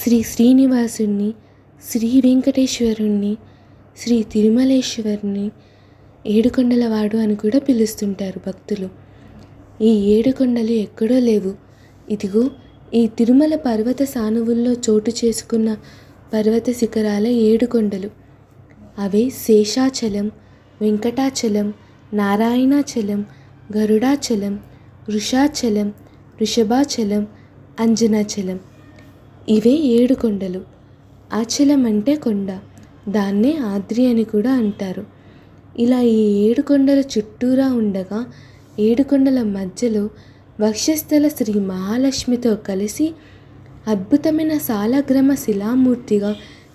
శ్రీ శ్రీనివాసుణ్ణి, శ్రీ వెంకటేశ్వరుణ్ణి, శ్రీ తిరుమలేశ్వరుని ఏడుకొండలవాడు అని కూడా పిలుస్తుంటారు భక్తులు. ఈ ఏడుకొండలు ఎక్కడో లేవు, ఇదిగో ఈ తిరుమల పర్వత సానువుల్లో చోటు చేసుకున్న పర్వత శిఖరాల ఏడుకొండలు. అవే శేషాచలం, వెంకటాచలం, నారాయణాచలం, గరుడాచలం, వృషాచలం, వృషభాచలం, అంజనాచలం. ఇవే ఏడుకొండలు. ఆచలం అంటే కొండ, దాన్నే ఆద్రి అని కూడా అంటారు. ఇలా ఈ ఏడుకొండల చుట్టూరా ఉండగా ఏడుకొండల మధ్యలో వక్షస్థల శ్రీ మహాలక్ష్మితో కలిసి అద్భుతమైన సాలగ్రామ శిలామూర్తిగా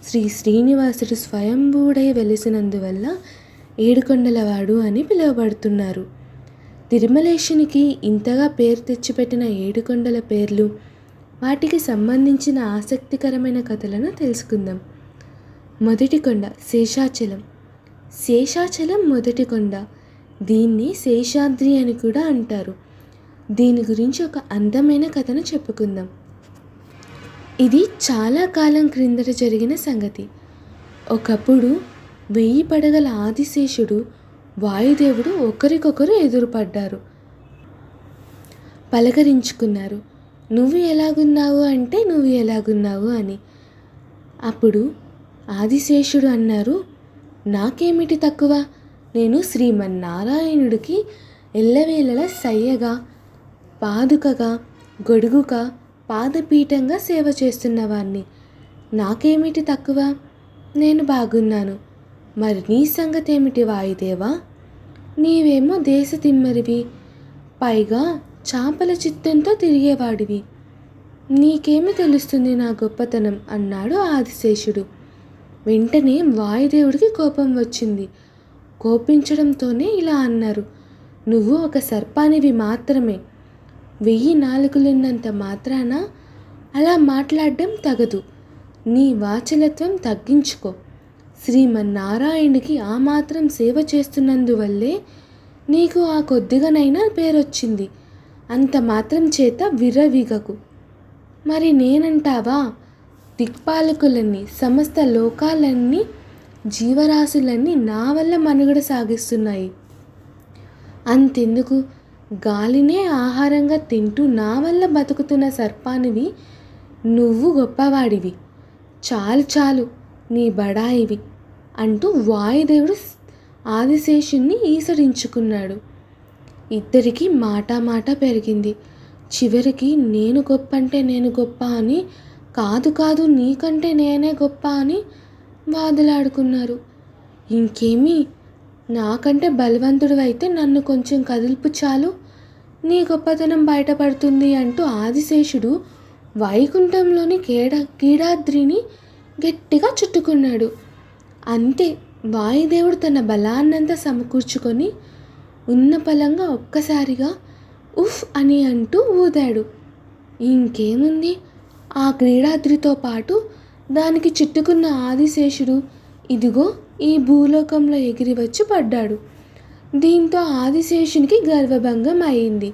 శ్రీ శ్రీనివాసుడు స్వయంభూడై వెలిసినందువల్ల ఏడుకొండలవాడు అని పిలువబడుతున్నారు. తిరుమలేశునికి ఇంతగా పేరు తెచ్చిపెట్టిన ఏడుకొండల పేర్లు, వాటికి సంబంధించిన ఆసక్తికరమైన కథలను తెలుసుకుందాం. మొదటి కొండ శేషాచలం. శేషాచలం మొదటి కొండ. దీన్ని శేషాద్రి అని కూడా అంటారు. దీని గురించి ఒక అందమైన కథను చెప్పుకుందాం. ఇది చాలా కాలం క్రిందట జరిగిన సంగతి. ఒకప్పుడు 1000 పడగల ఆదిశేషుడు, వాయుదేవుడు ఒకరికొకరు ఎదురుపడ్డారు. పలకరించుకున్నారు. నువ్వు ఎలాగున్నావు అంటే నువ్వు ఎలాగున్నావు అని. అప్పుడు ఆదిశేషుడు అన్నారు, నాకేమిటి తక్కువ, నేను శ్రీమన్నారాయణుడికి ఎల్లవేళలా సయ్యగా, పాదుకగా, గొడుగుగా, పాదపీఠంగా సేవ చేస్తున్నవాణ్ణి. నాకేమిటి తక్కువ, నేను బాగున్నాను. మరి నీ సంగతి ఏమిటి వాయుదేవా? నీవేమో దేశ తిమ్మరివి, పైగా చాపల చిత్తంతో తిరిగేవాడివి. నీకేమి తెలుస్తుంది నా గొప్పతనం అన్నాడు ఆదిశేషుడు. వెంటనే వాయుదేవుడికి కోపం వచ్చింది. కోపించడంతోనే ఇలా అన్నారు, నువ్వు ఒక సర్పానివి మాత్రమే. 1000 నాలుకలున్నంత మాత్రాన అలా మాట్లాడడం తగదు. నీ వాచలత్వం తగ్గించుకో. శ్రీమన్నారాయణుడికి ఆ మాత్రం సేవ చేస్తున్నందువల్లే నీకు ఆ కొద్దిగానైనా పేరొచ్చింది. అంత మాత్రం చేత విర్రవీగకు. మరి నేనంటావా, దిక్పాలకులన్నీ, సమస్త లోకాలన్నీ, జీవరాశులన్నీ నా వల్ల మనుగడ సాగిస్తున్నాయి. అంతెందుకు, గాలినే ఆహారంగా తింటూ నా వల్ల బతుకుతున్న సర్పానివి నువ్వు గొప్పవాడివి. చాలు చాలు నీ బడాయివి అంటూ వాయుదేవుడు ఆదిశేషుణ్ణి ఈసడించుకున్నాడు. ఇద్దరికీ మాట పెరిగింది. చివరికి నేను గొప్ప అంటే నేను గొప్ప అని, కాదు కాదు నీకంటే నేనే గొప్ప అని వాదులాడుకున్నారు. ఇంకేమీ, నాకంటే బలవంతుడు అయితే నన్ను కొంచెం కదుల్పు చాలు, నీ గొప్పతనం బయటపడుతుంది అంటూ ఆదిశేషుడు వైకుంఠంలోని కీడాద్రిని గట్టిగా చుట్టుకున్నాడు. అంతే, వాయుదేవుడు తన బలాన్నంతా సమకూర్చుకొని ఉన్న పలంగా ఒక్కసారిగా ఉఫ్ అని అంటూ ఊదాడు. ఇంకేముంది, ఆ క్రీడాద్రితో పాటు దానికి చుట్టుకున్న ఆదిశేషుడు ఇదిగో ఈ భూలోకంలో ఎగిరి వచ్చి పడ్డాడు. దీంతో ఆదిశేషునికి గర్వభంగం అయింది.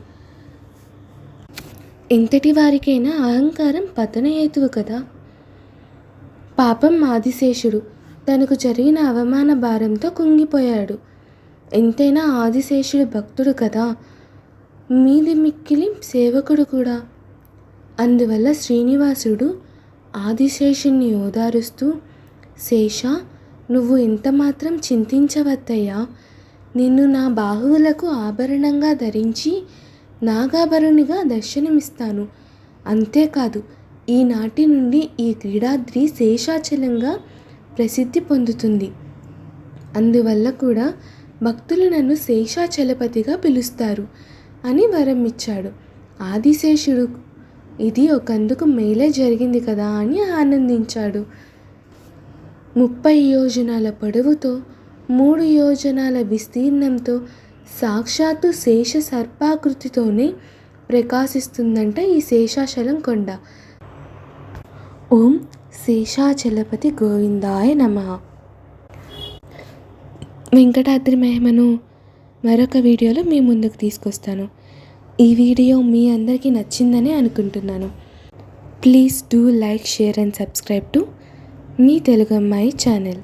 ఎంతటి వారికైనా అహంకారం పతనహేతువు కదా. పాపం ఆదిశేషుడు తనకు జరిగిన అవమాన భారంతో కుంగిపోయాడు. ఎంతైనా ఆదిశేషుడు భక్తుడు కదా, మీది మిక్కిలి సేవకుడు కూడా. అందువల్ల శ్రీనివాసుడు ఆదిశేషుణ్ణి ఓదారుస్తూ, శేష, నువ్వు ఎంతమాత్రం చింతించవద్దయ్యా. నిన్ను నా బాహువులకు ఆభరణంగా ధరించి నాగాభరణిగా దర్శనమిస్తాను. అంతేకాదు, ఈనాటి నుండి ఈ క్రీడాద్రి శేషాచలంగా ప్రసిద్ధి పొందుతుంది. అందువల్ల కూడా భక్తులు నన్ను శేషాచలపతిగా పిలుస్తారు అని వరం ఇచ్చాడు. ఆదిశేషుడు ఇది ఒకందుకు మేలే జరిగింది కదా అని ఆనందించాడు. 30 యోజనాల పొడవుతో 3 యోజనాల విస్తీర్ణంతో సాక్షాత్తు శేష సర్పాకృతితోనే ప్రకాశిస్తుందంట ఈ శేషాచలం కొండ. ఓం శేషాచలపతి గోవిందాయ నమః. వెంకటాద్రి మహిమను మరొక వీడియోలో మీ ముందుకు తీసుకొస్తాను. ఈ వీడియో మీ అందరికీ నచ్చిందని అనుకుంటున్నాను. Please do like, share and subscribe to మీ తెలుగు అమ్మాయి ఛానల్.